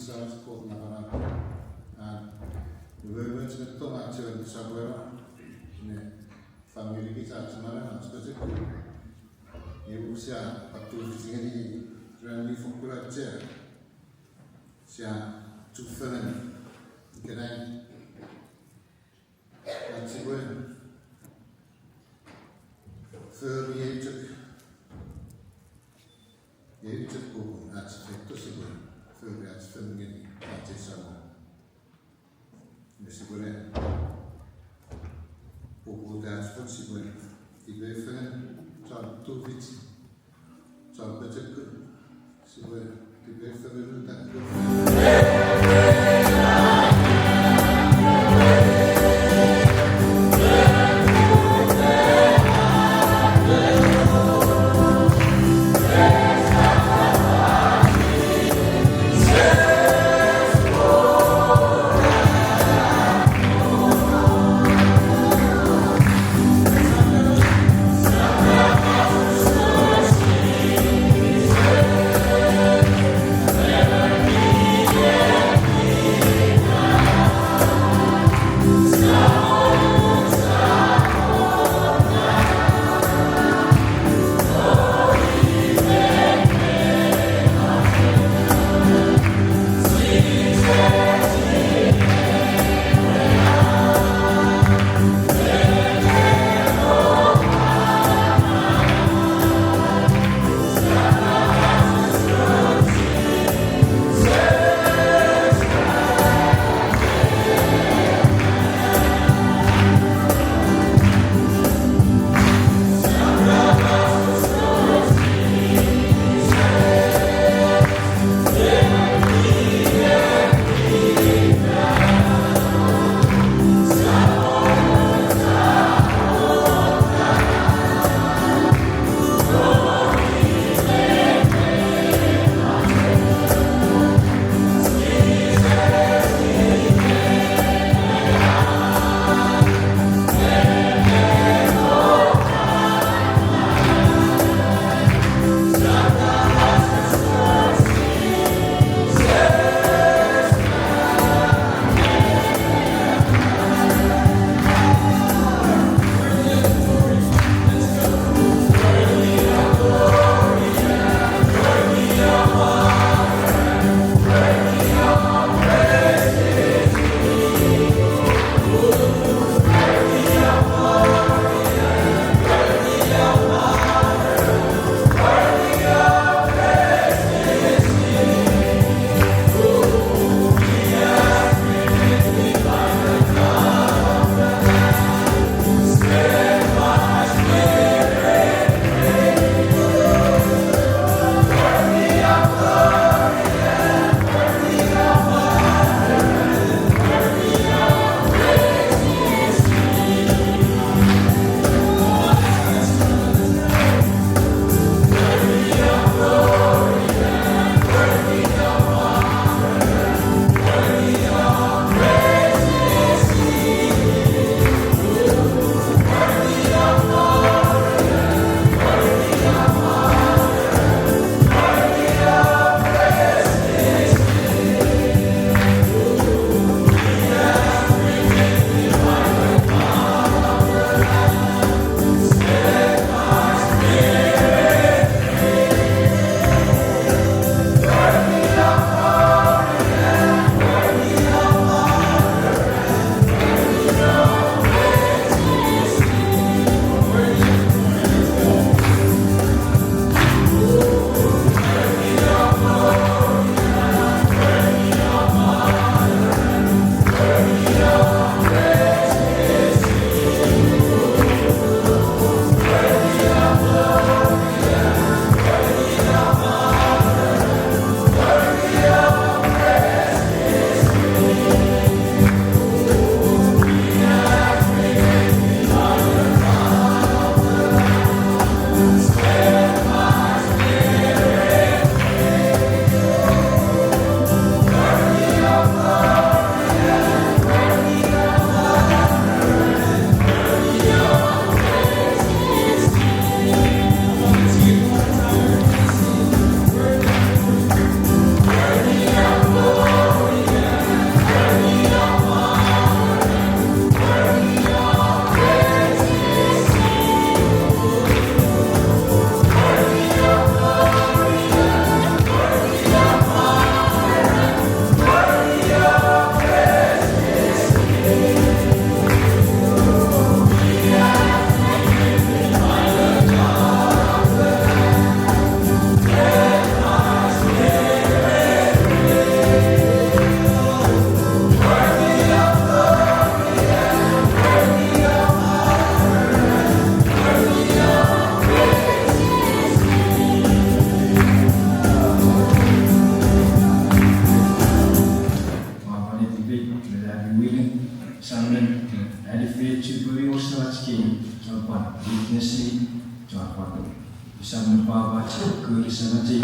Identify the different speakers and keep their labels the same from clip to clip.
Speaker 1: Israel's called Navana. And we were to the Tomat and the Sabera in the family guitar tomorrow, and specific. You see a two friendly for Kuracher. See a two friend. Can I? That's it. För jag took på att sätta sig för att följa att det samma. Det ska vara på det att possible. Det blir för en så vitt. Så bättre så det blir för det.
Speaker 2: Bersama Bapak Cik Bersama Cik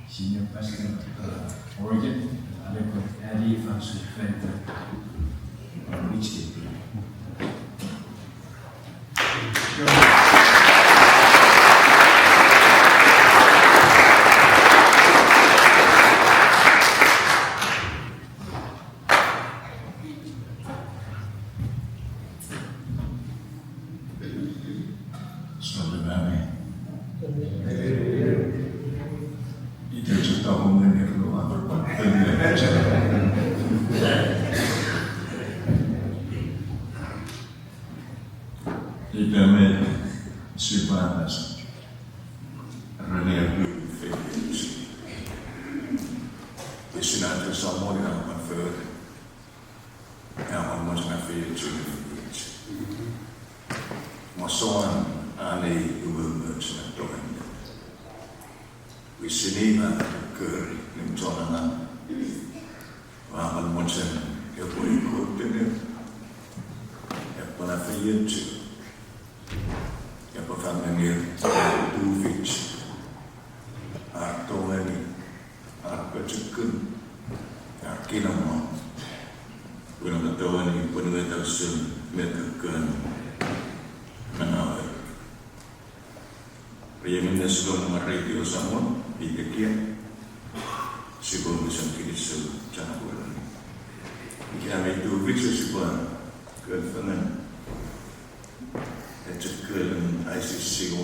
Speaker 2: Senior Pastor Oregon, ada pun Eddie Francis Fenter Richie. ICC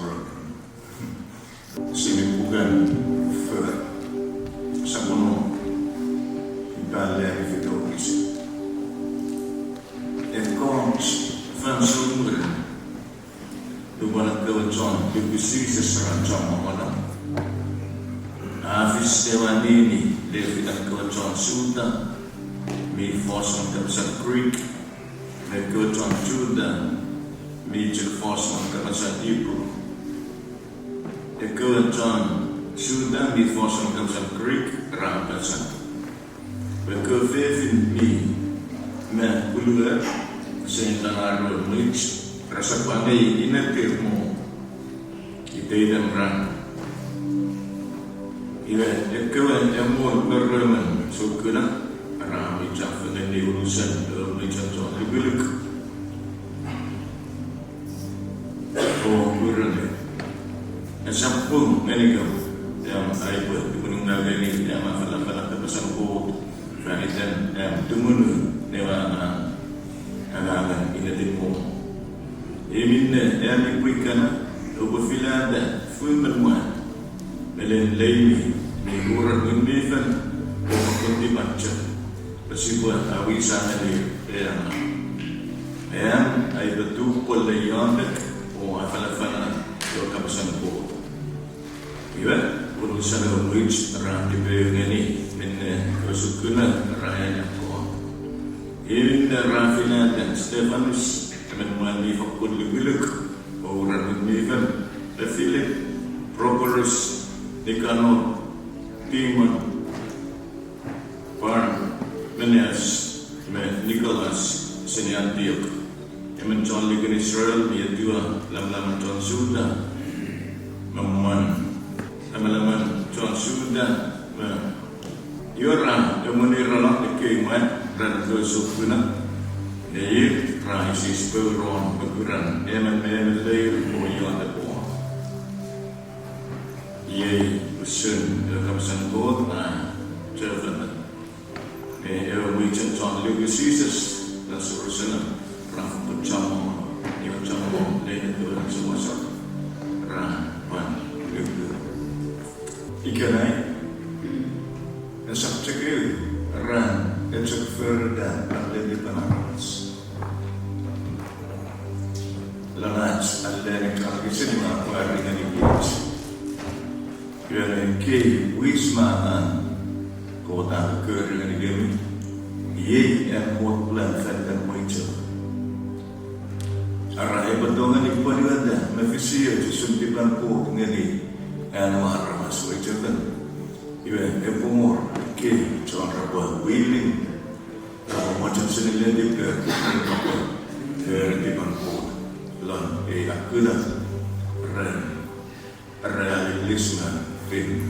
Speaker 3: alilis na rin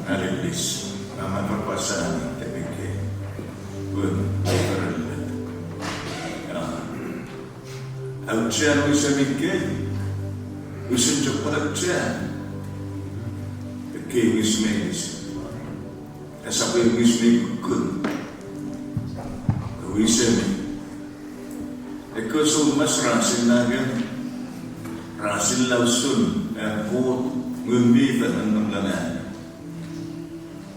Speaker 3: alilis naman papasaan tabigay pun overall Alcian bisa mikir, usin cepat alcian. Kekeh wismedis, asapai wismedikun, wisme. Ekosum mas rasin nagan, rasin lausun, kot ngumbi tanam lana.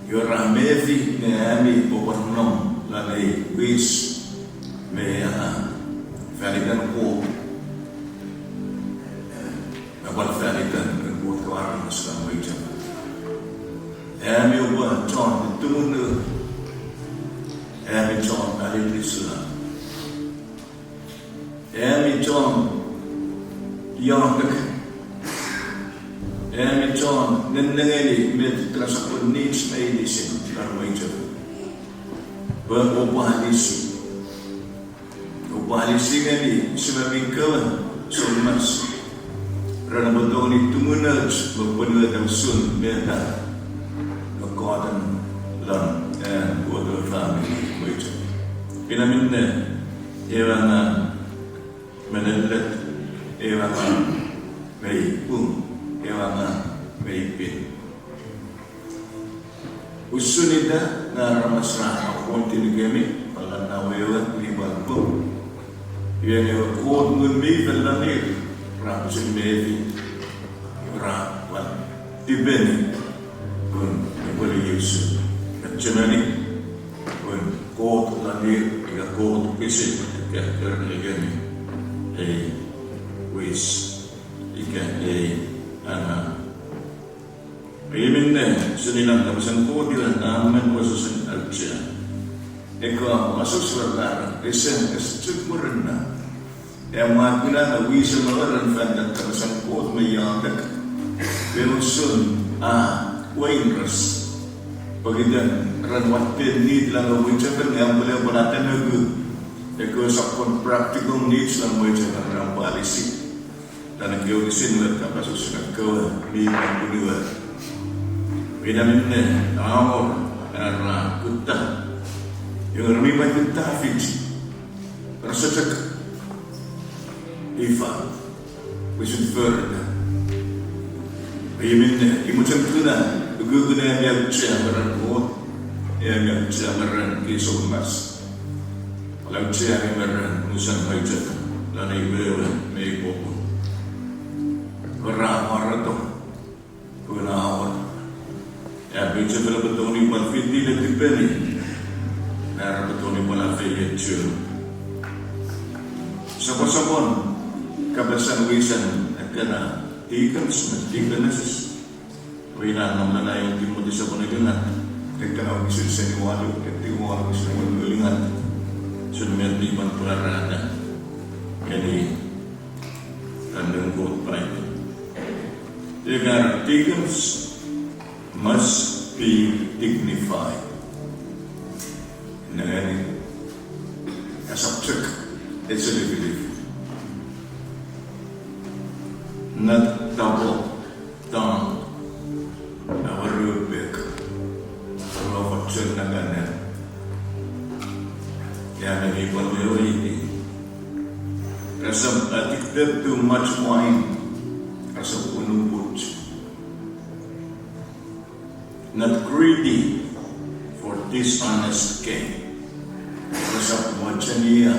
Speaker 3: Yoramevi neami popornom lana wis mea falikan ko. Wat färdigheten med vårt varma slamöjtjän. Ämi ubah John tunggu. Ämi John alil Islam. Ämi John yantak. Ämi John nennengeli med trasapun nids meidisin karmöjtjän. Ubah alisi. Ubah alisi ngeli semamikawan somas. Rana betul ni tungunaj berpenuh dan sun mereka kekuatan lam dan water family macam. Pinaminne ewana menelet ewana meipun ewana meipin. Usunida na ramasra apontin kami palan nawewa ni balpo. Yang kod ngumbi velanir. Rapusin mevi, rapan, dibeni, pun boleh Yesus. Macamani, pun kot lanir, jika kot kisah, kerana ini, wis, ikan anak. Iminne, senilang kawasan kot dia namen wasasan alja. Eko masuk surat kisah kesecuk merena. Yang makna na wisa mengeran fandak kawasan kot meyandak berusun wainras bagidan ranwat need lang ucapan yang boleh beratan lagu eko sakon practical needs lang ucapan orang polisi dan kau isin lah kapasuk sudah kau bilang berdua binaminne awal arah kutah yang remibai kutah fiji rasa Ifa, we should further. Iminne, imutan kuna, guguna yang ciamaran mo, yang ciamaran kisah mas. Walau ciamaran nusan hajat, lani bewa meibopo. Orang kuna awat. Ya bicara betul ni malfiti lebih beri, nara betul ni malafiyat cium. Siapa-siapa kabasan wisan kena tikan nasis wina namna na yung timo di sa panaginat kaya wisan sa niwalo kaya walu wisan walingat sunmet di pantularada jadi kandang kot private the tikans must be dignified na as a check it's a belief not double down our rubik our fortune na ganyan kaya nag-ipon mo ini rasa addicted to much wine rasa punuput not greedy for dishonest gain rasa wajaniya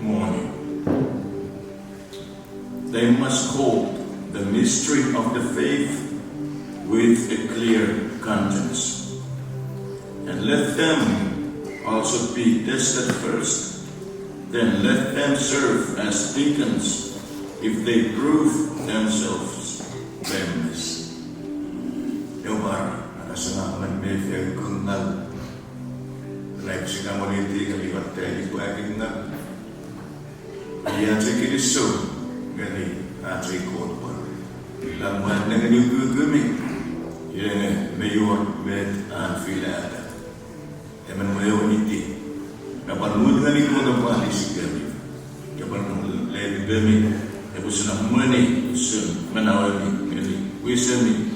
Speaker 3: morning. They must hold the mystery of the faith with a clear conscience. And let them also be tested first. Then let them serve as deacons if they prove themselves blameless. Yomar, nakasangaman may fair kunal. Like sinamoniti kaliwat tayo ko aking na. Iyan sa kiniso. Gani atri kot pun lamuan dengan gugumi yang mayor med anfilada eman mayor niti kapan mu dengan ikut apa alisi gami kapan lebih gami ibu senang mani sun menawani gani wisami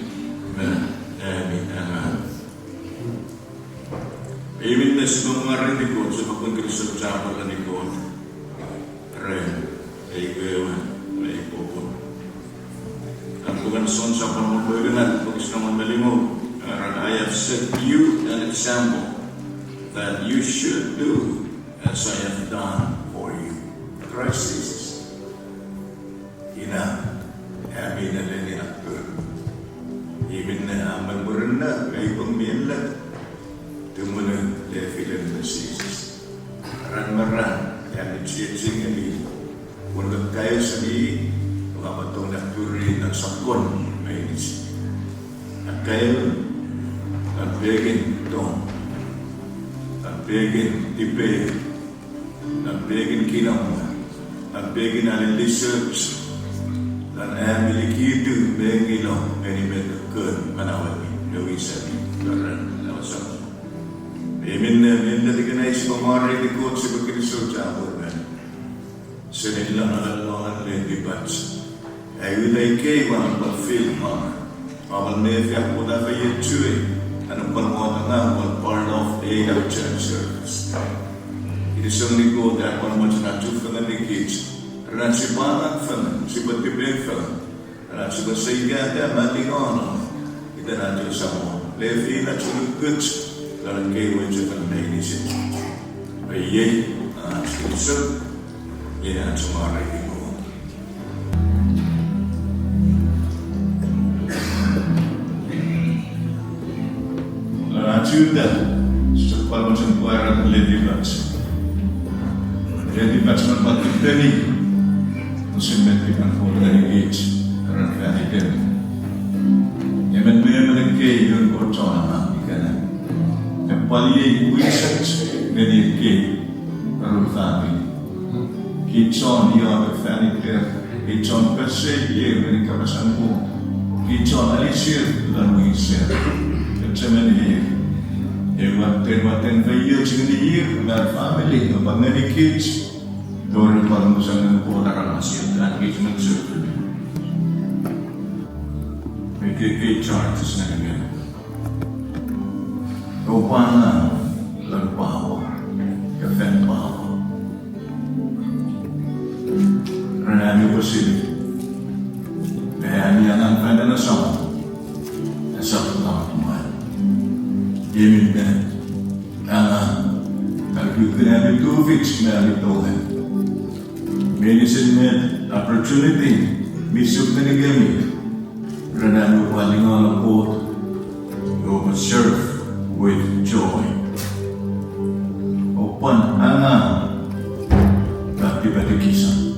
Speaker 3: Iminnes mga rinikot sa pagkakristal sa pagkanikot. Ren, ay gawan, ay ipopon. Ang pagkanson sa pamumulinan, pagkis naman malimog, I have set you an example that you should do as I have done for you. Christ Jesus. Ina, amin na lang yung aktor. Imin na aman mo rin na, may pangmilan. Tumunan, lefilan na Jesus. Maran-maran, kaya nitsiyetsing ali. Kung kayo sabi, makamatong nagturi ng sakon, may nisi. At kayo, nagbegin itong, nagbegin tipe, nagbegin kinang, nagbegin alin research, dan milikitu bengilong, menimetokun, manawag, nawisabi, laran, nawasap. Amen na tiganay si pamari di ko sa pagkiriso sa abot na. Sinilang alalungan lady bats. Ay wilay kay mga pag-film mga. Amal mefiak mo na kayo tuwi. Anong panguha na nga, one part of the church service. It is only good that one wants not to fill the kids. Ran si Palang fill, si Batibig fill. Ran si Basayga, matingon. Ito natin sa mo. Levi na tulog goods. Dalam kehidupan kita ini sih, ayat susah, ini cuma itu. Lalu sudah, setelah macam kuaran lady bats membantu tadi, musim mendikan foreign engage, karena kehadiran. Yang memang kehidupan korban ikan. Paliyay research ngani ke arutami kitson ya fani clear kitson perse ye ngani kabasan ko kitson alisir dan wisir kemen ye waten vayo chingni ye na family no bangani kids dor parang musan ko taran masir dan kitson sur ke charts na ngani Rupana lang bawa, kafen bawa. Ranami ko sila. Kaya niya ang kanda na sama. Nasa lang kumain. Yemin ka. Nagkukunabi tubig na nitohin. Medicine med opportunity. Misuk na nagamit. Ranami ko palingon ang quote. You will serve with joy. Open bakti kisah.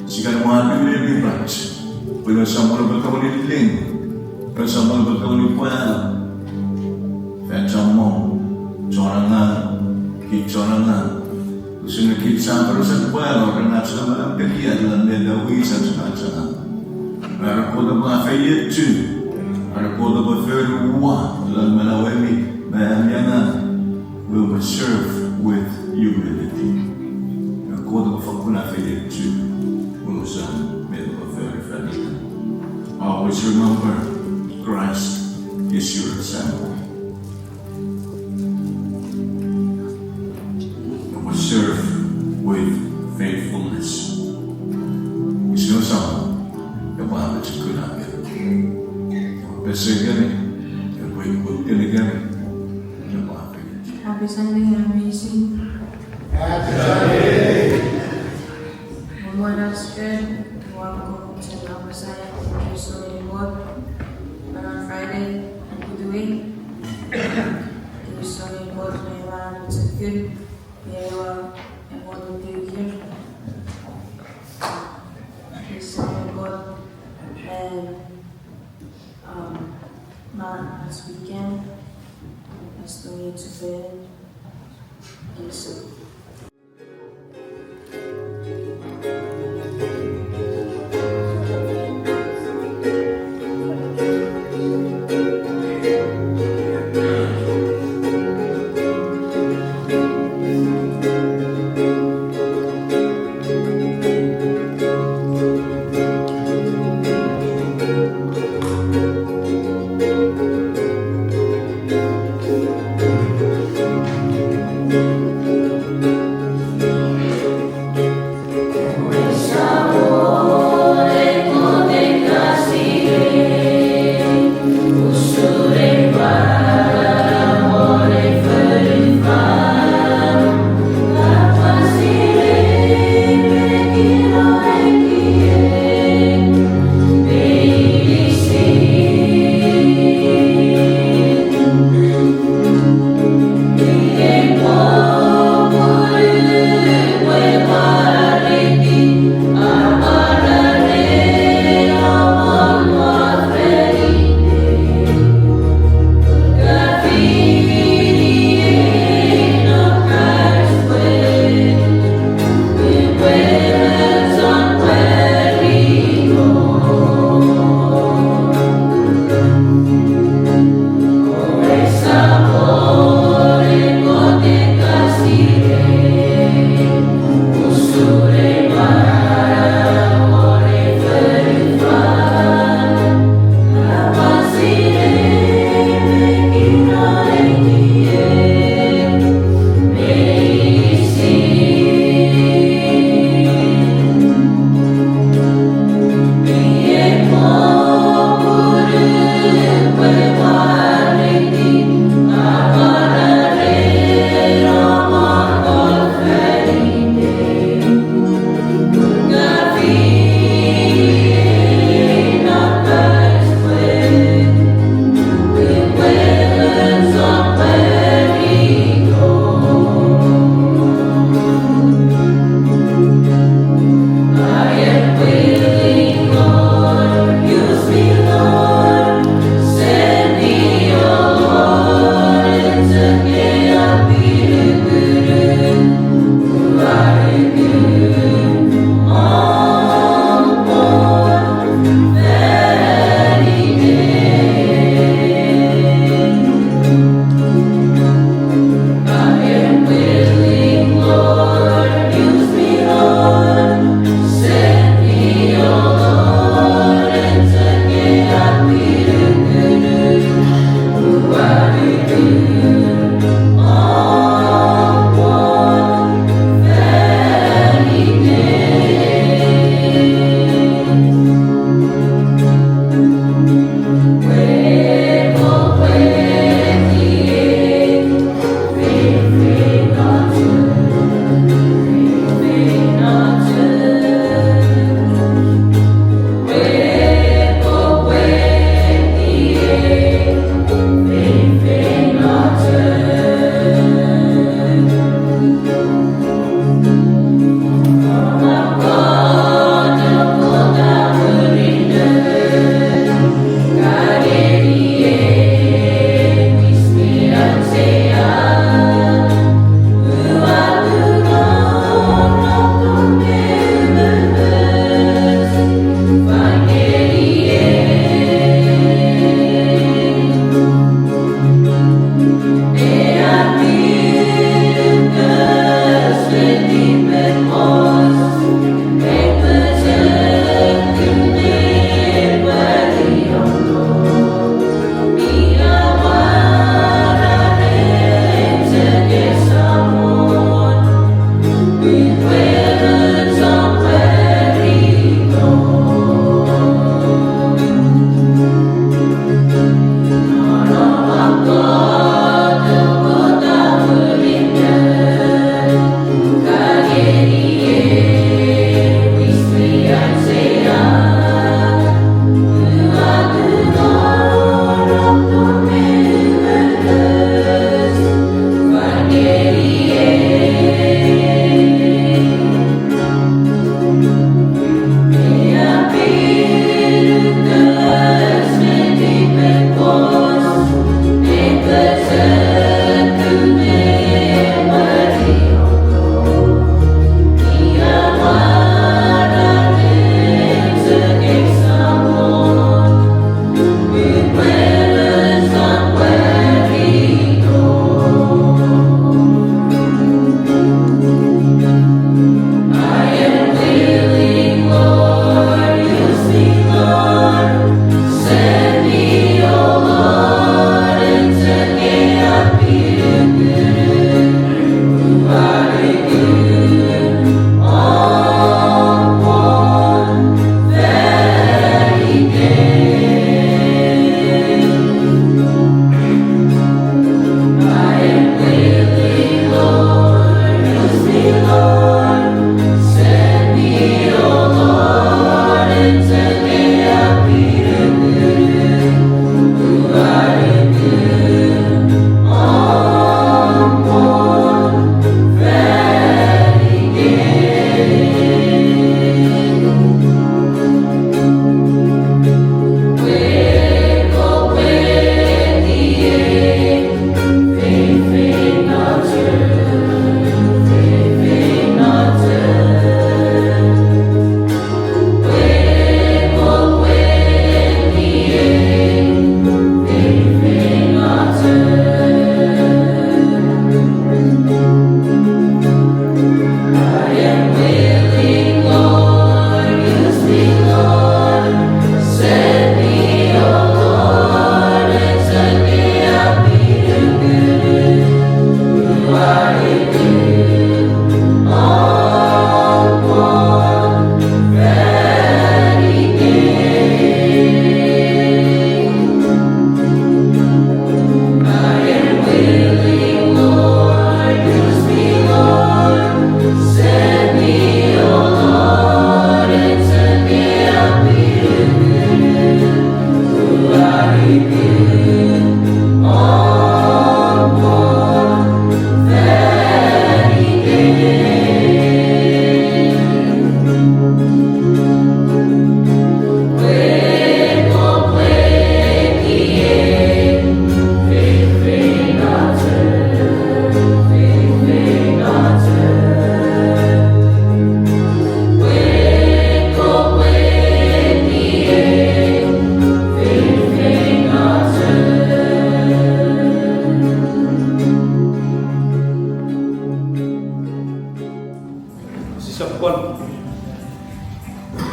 Speaker 3: Jika mga pilihan batch, pwede sa mga berkawan di ling, pwede sa mga berkawan di puan, fetcha mo, corangan, kicorangan, gusto na kitsa pero sa puan, orang nasa na malang pilihan lang nila wisan sa kansahan. Meron ko na mga fayet too. Our code of very one, Malawemi, Mayamiana, will be served with humility. Our code of Fakuna Fayet too, Musan, made of very funny. Always remember, Christ is your example. You will serve with faithfulness. It's no song, the Bible is good at it. Besegani,
Speaker 4: Happy Sunday, amazing.
Speaker 1: Happy Sunday!
Speaker 4: Lord has good. Welcome to the Messiah. Thank you so much. And on Friday, and do it. Thank you so much. My man, it's a good. Yeah, and what we do here. Thank you so much. And not as we can, as the way to bed, and so.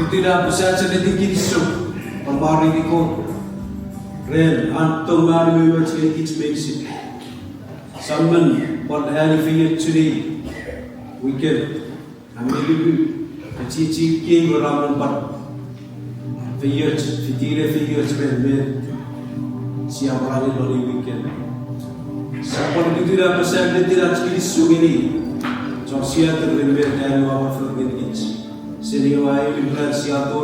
Speaker 5: Ito'y napusahan sa natikinso, pamaring ko ren anto mar mi wa tsi kits mexi samman what had for today weekend amelibu chichi king ramen par fiyat fitire fiyat men siap hari lori weekend sapon kitira pasal ditira chili sugini Josia terlebih dari awal tergigit. Seniwai liburan siapa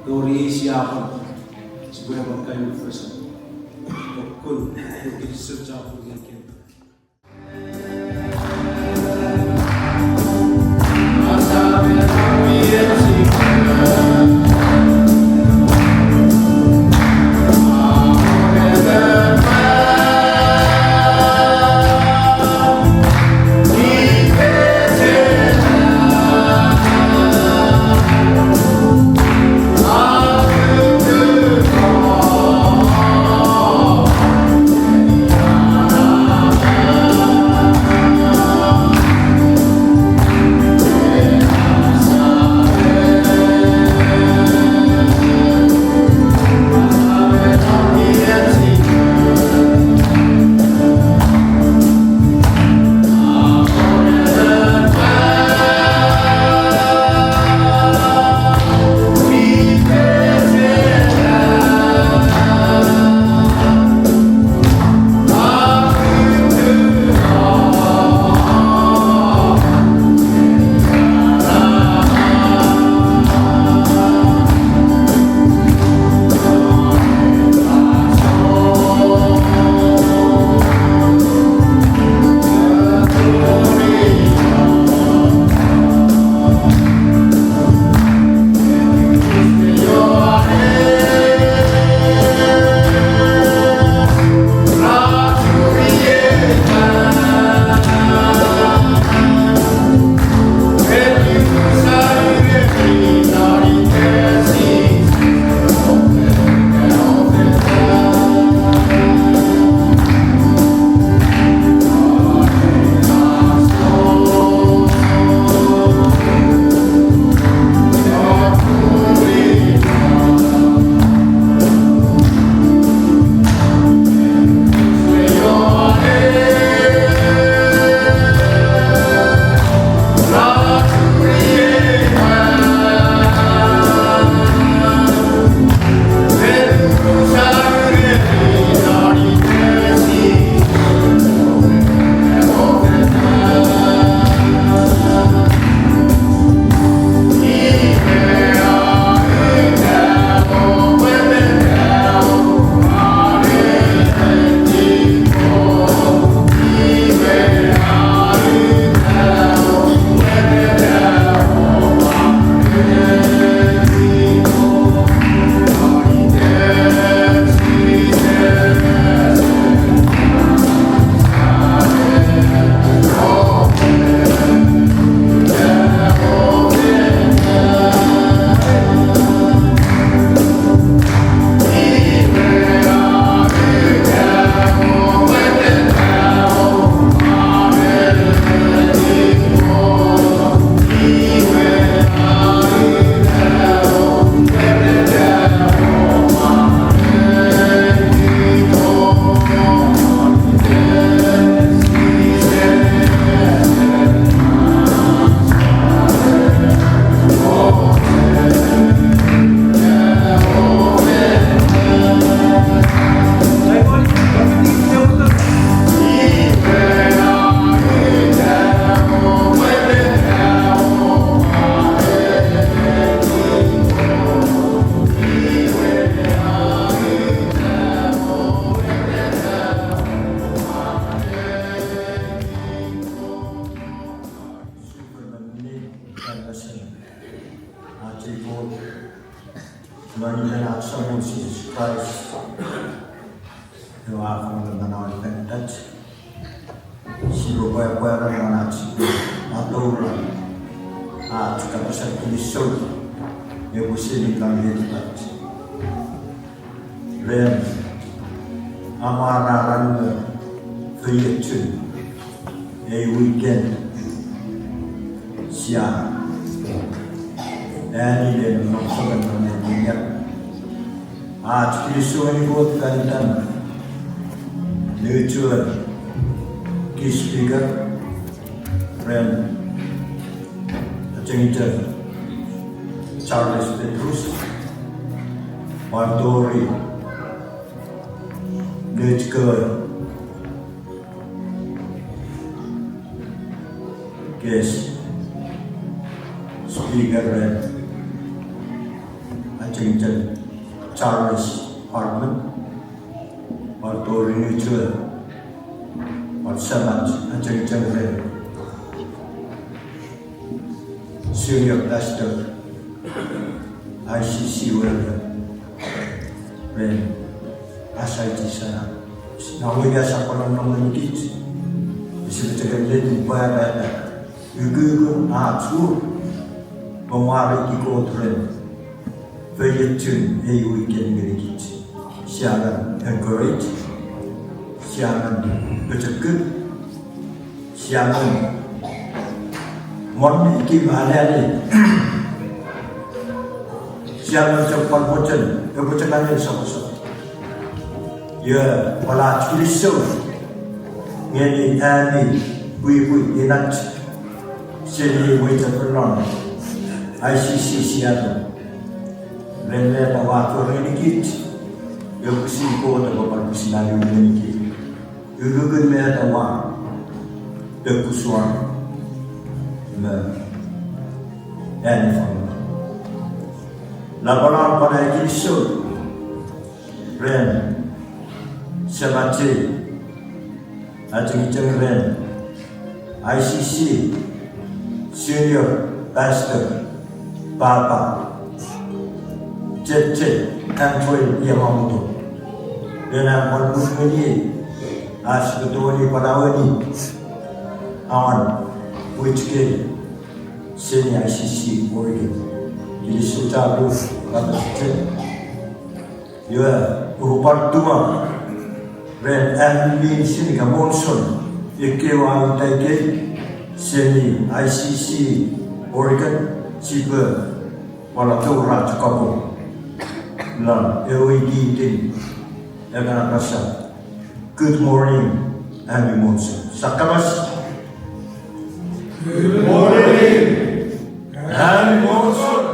Speaker 5: tori siapa sebuah bangkai first. Kun mungkin sejauh mungkin.
Speaker 6: Learning our someone Jesus Christ, who are from the minority that she will wear and not over to Kapasat to the soul. It was sitting on his butt. Then Amara ran for you too. A weekend. Sia. And he didn't know something on the Kilisuan ikut kaitan Nutuan Key Speaker Ren Acengita Charles Petrus Martori Nutker Guest Speaker Ren Acengita Charles Hartman Martori Nutker Samat Acengita Ren Senior Pastor ICC World Ren Asaiti Sana Nahuya sa kolong ng manigit Isipitagan din para Ugugun Atu Mamari Ikot Ren Fayetun Weekend Manigit Siagan Encourage Siagan Betul Siagan Mon Ikim Alani Siagan Cepat Bocan Kebocakan yang sama-sama Ya, wala Kristo Ngeni ani Bui inat Sini wita penon ICC siado Lele na wako renikit Yung kusiko na kapag-kusinari yung renikit Yugugun me na wa Dekusuan Me Yani fang Labaran pada Kristo Ren Sabati Acengita Ren ICC Senior Pastor Papa Jete M3E dengan mengunjungi asbetulnya padawani awan whichke seni ICC Oregon jadi sudah lu kata Jete ya urupan dua Ren Anlin sini Monson Ikewa Utaike Seni ICC Oregon Ciber Walatura Cakapo Lan LED Din Egan Rasa Good morning Andy Monson Sakamas Good morning Andy Monson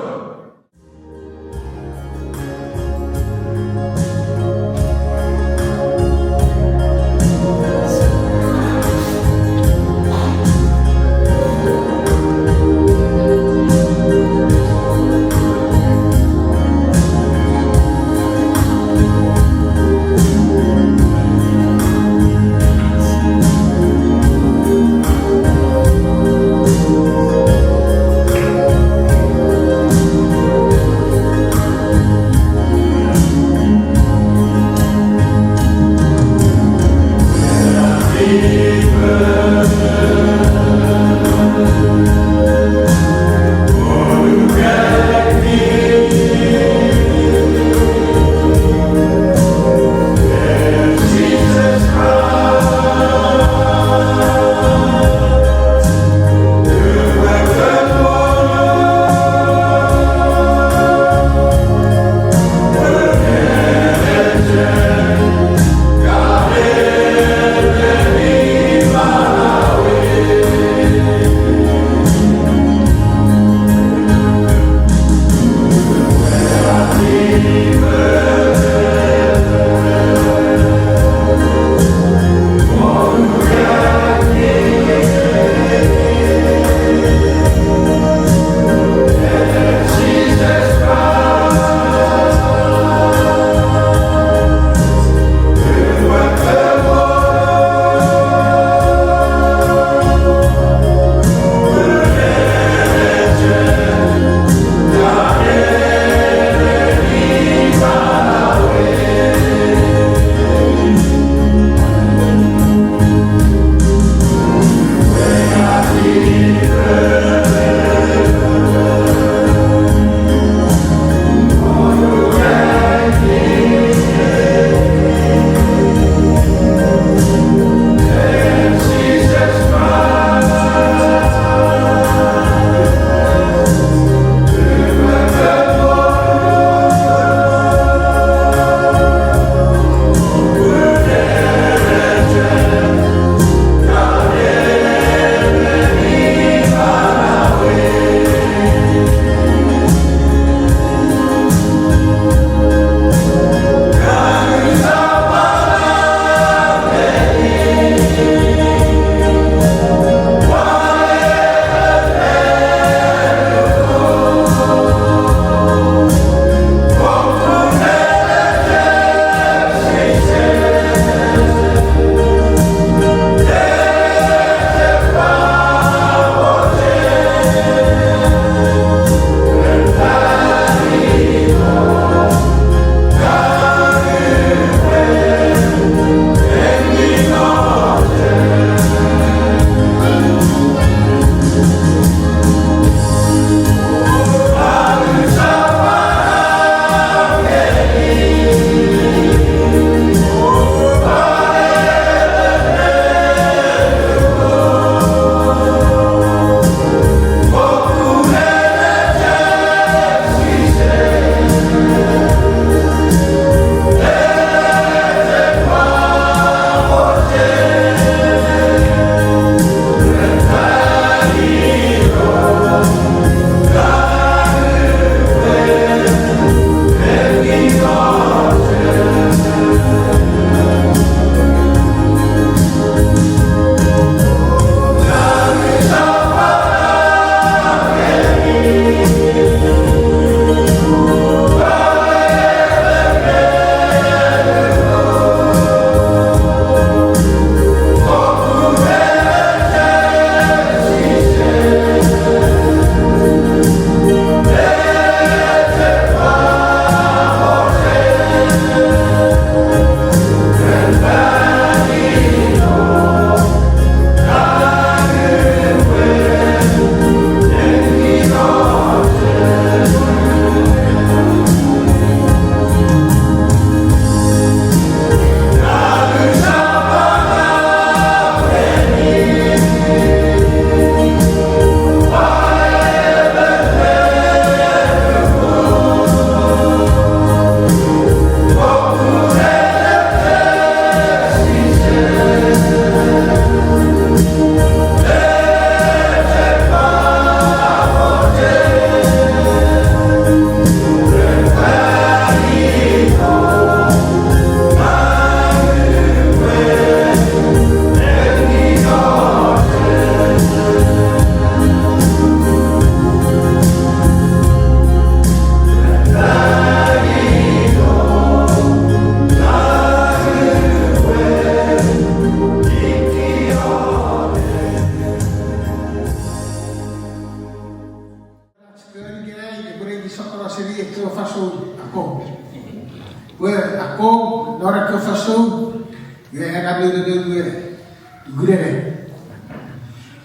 Speaker 7: Where a call, not a cofasto, you have a little good.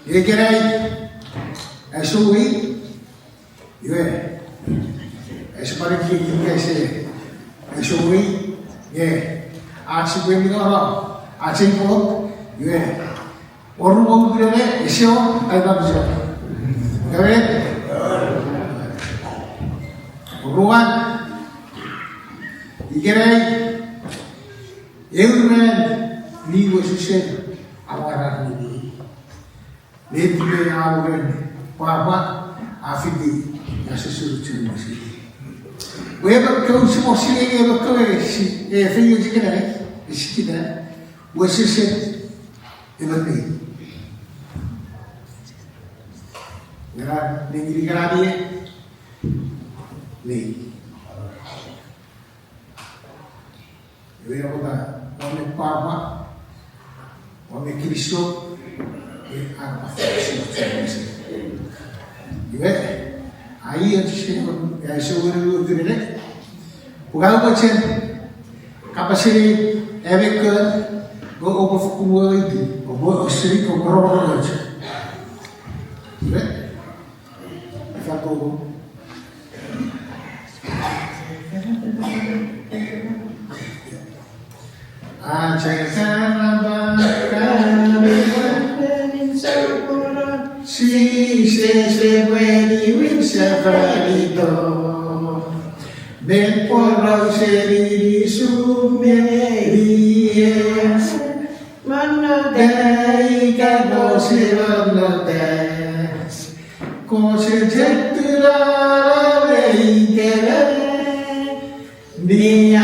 Speaker 7: You get a so we, you have as far as you can say, a so we, yeah, ask when you are, I think, you have or one good, is your, I love you. Go ahead. Ruan, Igerai, Euren, Lee was said, our Nini. Lately, our Papa, Afidi, as a solution. We ever go to Mossi, ever go, a few years ago, a city there, was said, even me. There are Nigri Lee. We have one Papa, one Cristo, we are affectionate. I hear I saw you do it. Pugawachen, capacity, every good, go over for Kuwait, or go to street or Robert. If I go. Si se puede vincer valido, ben por ser su merías, mano de no se no des, cose gettura de querer, ni a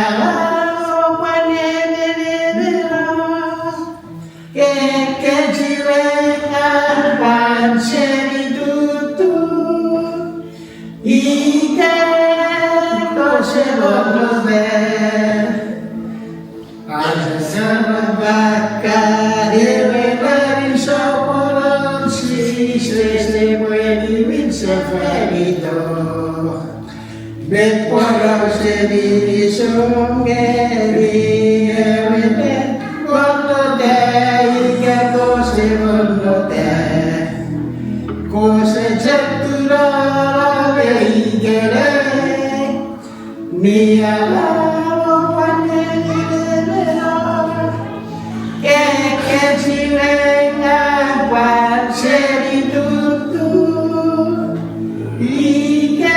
Speaker 7: Ben puedo seguir su quería vender cuando te que cose cuando te cosechar ve querer mi alabo panelero que si venga cual ser tú y que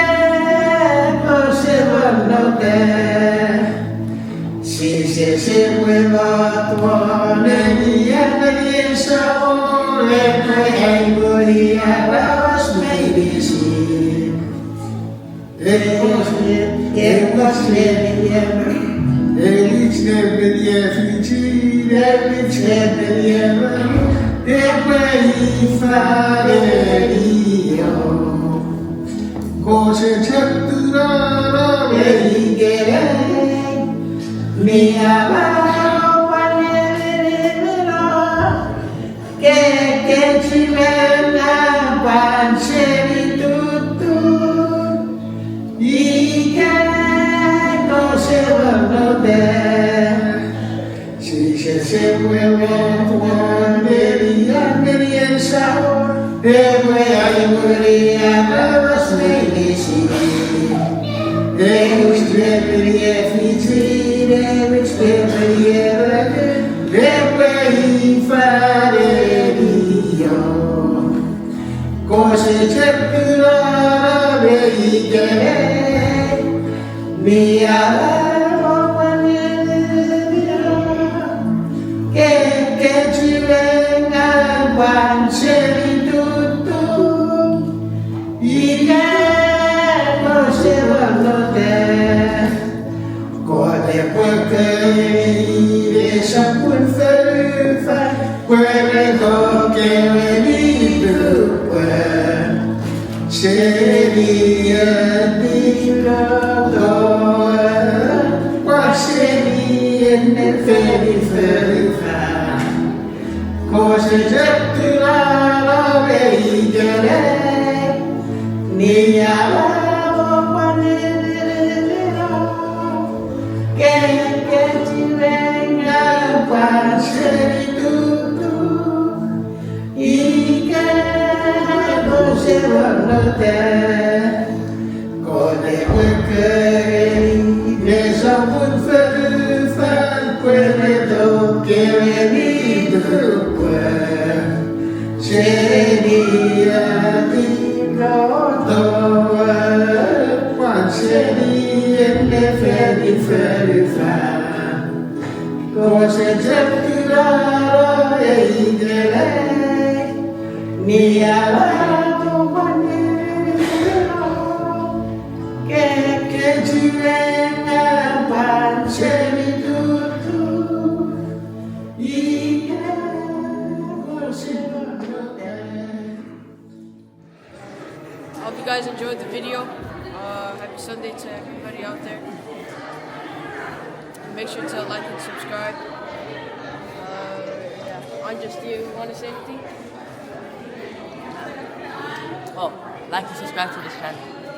Speaker 7: si se vuelva tu alegría y sabor, hay gloria las medicina. Mi amado panelero, que ci venga panceri tutto, y que no se vuelva te, si se vuelve cuando el sabor, de buena gloria a los medicinas. Which mi alabo panelero che ci venga panceri tutto i che non se vanno te code perché sa quel fa quello che vedi tu seria di lodo quasi nel ferifa cose gettura la veigere ni alabo panelero
Speaker 4: I hope you guys enjoyed the video. Happy Sunday to everybody out there. Make sure to like and subscribe. Do you want to say anything?
Speaker 8: Well, like and subscribe to this channel.